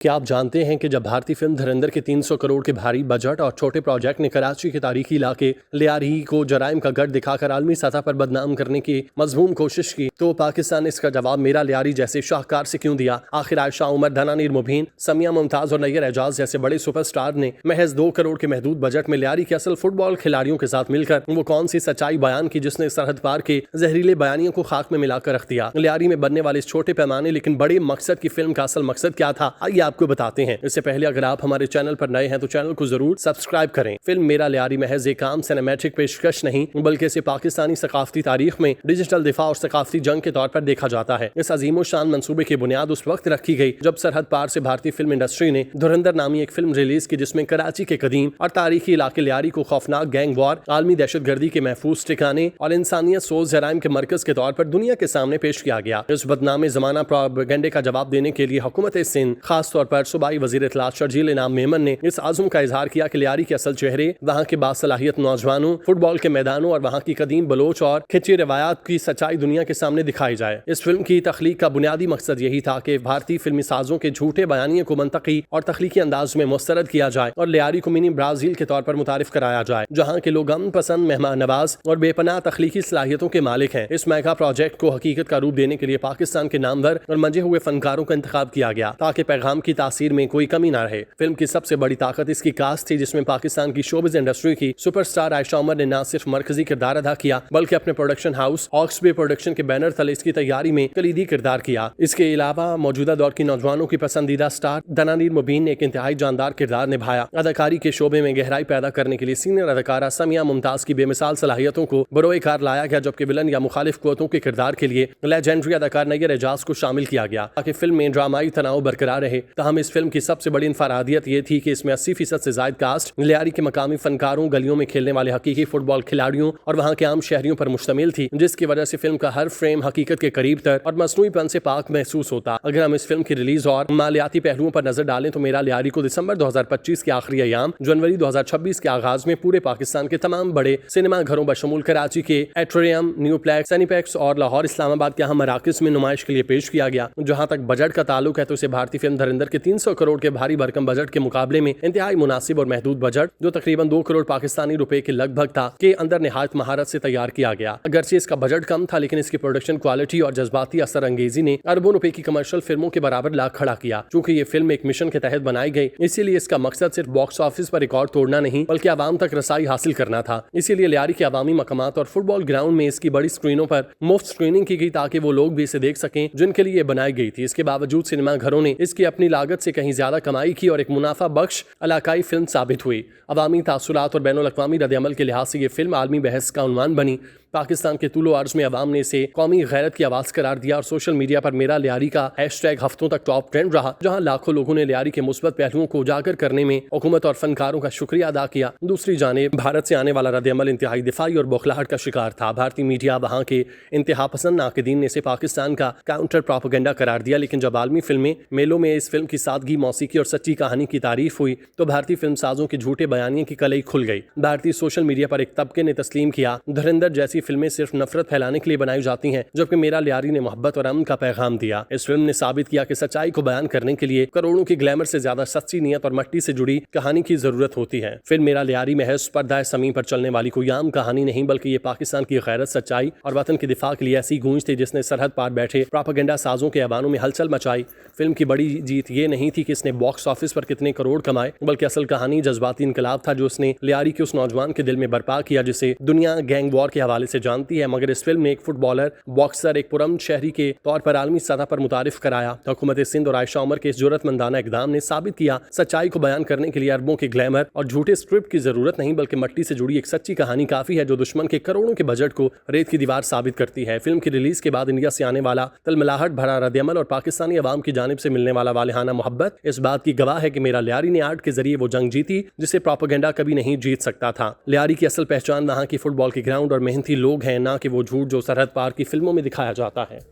क्या आप जानते हैं कि जब भारतीय फिल्म धुरंधर के 300 करोड़ के भारी बजट और छोटे प्रोजेक्ट ने कराची के तारीखी इलाके लियारी को जराइम का गढ़ दिखाकर आलमी सतह पर बदनाम करने की मजमूम कोशिश की, तो पाकिस्तान ने इसका जवाब मेरा लियारी जैसे शाहकार से क्यों दिया? आखिर आयशा उमर, धनानीर मुबीन, समिया मुमताज और नैयर एजाज जैसे बड़े सुपरस्टार ने महज 2 करोड़ के महदूद बजट में लियारी के असल फुटबॉल खिलाड़ियों के साथ मिलकर वो कौन सी सच्चाई बयान की जिसने सरहद पार के जहरीले बयानियों को खाक में मिलाकर रख दिया? लियारी में बनने वाले इस छोटे पैमाने लेकिन बड़े मकसद की फिल्म का असल मकसद क्या था, आइए आपको बताते हैं। इससे पहले अगर आप हमारे चैनल पर नए हैं तो चैनल को जरूर सब्सक्राइब करें। फिल्म मेरा लियारी महज एक आम सिनेमैटिक पेशकश नहीं बल्कि इसे पाकिस्तानी सकाफती तारीख में डिजिटल दिफा और सकाफती जंग के तौर पर देखा जाता है। इस अजीमो शान मंसूबे की बुनियाद उस वक्त रखी गई जब सरहद पार से भारतीय फिल्म इंडस्ट्री ने धुरंधर नामी एक फिल्म रिलीज की जिसमें कराची के कदीम और तारीखी इलाके लियारी को खौफनाक गैंग वॉर, आलमी दहशतगर्दी के महफूज ठिकाने और इंसानियत सोज जराइम के मरकज के तौर पर दुनिया के सामने पेश किया गया। इस बदनामे जमाना प्रोपेगेंडे का जवाब देने के लिए हुकूमत सिंध, खासतौर पर सूबाई वजीर इत्तलात शर्जील इनाम मेमन ने इस आज़म का इजहार किया कि लियारी के असल चेहरे वहाँ के बासलाहियत नौजवानों, फुटबॉल के मैदानों और वहाँ की कदीम बलोच और खिंची रवायात की सच्चाई दुनिया के सामने दिखाई जाए। इस फिल्म की तख्लीक का बुनियादी मकसद यही था कि भारतीय फिल्मी साजों के झूठे बयानियों को मंतकी और तख्लीकी अंदाज में मुस्तरद किया जाए और लियारी को मिनी ब्राजील के तौर पर मुतारिफ कराया जाए, जहाँ के लोग अमन पसंद, मेहमान नवाज और बेपनाह तख्लीकी सलाहियतों के मालिक हैं। इस मेगा प्रोजेक्ट को हकीकत का रूप देने के लिए पाकिस्तान के नामवर और मंजे हुए फनकारों का इंतखाब किया गया ताकि पैगाम की तासीर में कोई कमी न रहे। फिल्म की सबसे बड़ी ताकत इसकी कास्ट थी, जिसमें पाकिस्तान की शोबिज़ इंडस्ट्री की सुपरस्टार आयशा उमर ने न सिर्फ मरकजी किरदार अदा किया बल्कि अपने प्रोडक्शन हाउस ऑक्सबे प्रोडक्शन के बैनर तले इसकी तैयारी में कलीदी किरदार किया। इसके अलावा मौजूदा दौर की नौजवानों की पसंदीदा स्टार धनानीर मुबीन ने एक इंतहाई जानदार किरदार निभाया। अदाकारी के शोबे में गहराई पैदा करने के लिए सीनियर अदाकारा समिया मुमताज की बेमिसाल सलाहियतों को बरोए कार लाया गया, जबकि विलन या मुखालिफ कुव्वतों के किरदार के लिए लेजेंडरी अदाकार नैयर एजाज को शामिल किया गया ताकि फिल्म में ड्रामाई तनाव बरकरार रहे। तहम इस फिल्म की सबसे बड़ी इनफरादियत ये थी कि इसमें 80% से ज्यादा कास्ट लियारी के मकामी फनकारों, गलियों में खेलने वाले हकीकी फुटबॉल खिलाड़ियों और वहाँ के आम शहरियों पर मुश्तमिल थी, जिसकी वजह से फिल्म का हर फ्रेम हकीकत के करीब तर और मसनूईपन से पाक महसूस होता। अगर हम इस फिल्म की रिलीज और मालियाती पहलुओं पर नजर डालें तो मेरा लियारी को दिसंबर 2025 के आखिरी अयाम जनवरी 2026 के आगाज में पूरे पाकिस्तान के तमाम बड़े सिनेमा घरों बशमूल कराची के एट्रियम, न्यूप्लेक्स, सैनिपेक्स और लाहौर इस्लामाबाद के अहम मराकज में नुमाइश के लिए पेश किया गया। जहाँ तक बजट का ताल्लुक है तो इसे भारतीय फिल्म धुरंधर के 300 करोड़ के भारी भरकम बजट के मुकाबले में इंतहाई मुनासिब और महदूद बजट, जो तकरीबन 2 करोड़ पाकिस्तानी रुपए के लगभग था, के अंदर निहायत महारत से तैयार किया गया। अगरचे इसका बजट कम था लेकिन इसकी प्रोडक्शन क्वालिटी और जज्बाती असर अंगेजी ने अरबों रुपए की कमर्शियल फिल्मों के बराबर ला खड़ा किया। चूंकि ये फिल्म एक मिशन के तहत बनाई गई, इसीलिए इसका मकसद सिर्फ बॉक्स ऑफिस पर रिकॉर्ड तोड़ना नहीं बल्कि आवाम तक रसाई हासिल करना था। इसीलिए लियारी के अवामी मकामात और फुटबॉल ग्राउंड में इसकी बड़ी स्क्रीनों पर मुफ्त स्क्रीनिंग की गई ताकि वो लोग भी इसे देख सकें जिनके लिए बनाई गई थी। इसके बावजूद सिनेमा घरों ने इसकी अपनी लागत से कहीं ज्यादा कमाई की और एक मुनाफा बख्श इलाकाई फिल्म साबित हुई। अवामी तासुरात और बैनुल अक़वामी रद्द-ए-अमल के लिहाज से ये फिल्म आलमी बहस का उन्वान बनी। पाकिस्तान के तुलो अर्ज में अवाम ने इसे कौमी गैरत की आवाज करार दिया और सोशल मीडिया पर मेरा लियारी का हैशटैग हफ्तों तक टॉप ट्रेंड रहा, जहां लाखों लोगों ने लियारी के मुस्बत पहलुओं को उजागर करने में हुकूमत और फनकारों का शुक्रिया अदा किया। दूसरी जानिब भारत से आने वाला रद्द-ए-अमल इंतहाई दिफाई और बौखलाहट का शिकार था। भारतीय मीडिया, वहाँ के इंतहा पसंद नाक़दीन ने इसे पाकिस्तान का काउंटर प्रोपेगेंडा करार दिया, लेकिन जब आलमी फिल्में मेलों में इस फिल्म की सादगी, मौसीकी और सच्ची कहानी की तारीफ हुई तो भारतीय फिल्म साजों के झूठे बयानियों की कलई खुल गई। भारतीय सोशल मीडिया पर एक तबके ने तस्लीम किया धुरंधर जैसी फिल्में सिर्फ नफरत फैलाने के लिए बनाई जाती हैं, जबकि मेरा लियारी ने मोहब्बत और अमन का पैगाम दिया। इस फिल्म ने साबित किया कि सच्चाई को बयान करने के लिए करोड़ों की ग्लैमर से ज्यादा सच्ची नीयत और मट्टी से जुड़ी कहानी की जरूरत होती है। फिल्म मेरा लियारी महज पर्दा समी पर चलने वाली कोई आम कहानी नहीं बल्कि ये पाकिस्तान की गैरत, सच्चाई और वतन के दिफा के लिए ऐसी गूंज थी जिसने सरहद पार बैठे प्रोपेगेंडा साजों के अबानों में हलचल मचाई। फिल्म की बड़ी जीत ये नहीं थी कि इसने बॉक्स ऑफिस पर कितने करोड़ कमाए, बल्कि असल कहानी जज्बाती इनकलाब था जो उसने लियारी के उस नौजवान के दिल में बर्पा किया जिसे दुनिया गैंग वॉर के हवाले से जानती है, मगर इस फिल्म में एक फुटबॉलर, बॉक्सर, एक पुरअमन शहरी के तौर पर आलमी सतह पर मुतारिफ कराया। हुकूमत सिंध और आयशा उमर के इस जुर्रतमंदाना इकदाम ने साबित किया सच्चाई को बयान करने के लिए अरबों के ग्लैमर और झूठे स्क्रिप्ट की जरूरत नहीं बल्कि मट्टी से जुड़ी एक सच्ची कहानी काफी है जो दुश्मन के करोड़ों के बजट को रेत की दीवार साबित करती है। फिल्म की रिलीज के बाद इंडिया से आने वाला तलमलाहट भरा रद्द-ए-अमल और पाकिस्तानी अवाम की जानिब से मिलने वाला वालिहाना मोहब्बत इस बात की गवाह है कि मेरा लियारी ने आर्ट के जरिए वो जंग जीती जिसे प्रोपेगेंडा कभी नहीं जीत सकता था। लियारी की असल पहचान वहाँ की फुटबॉल के ग्राउंड और मेहनती लोग हैं, ना कि वो झूठ जो सरहद पार की फिल्मों में दिखाया जाता है।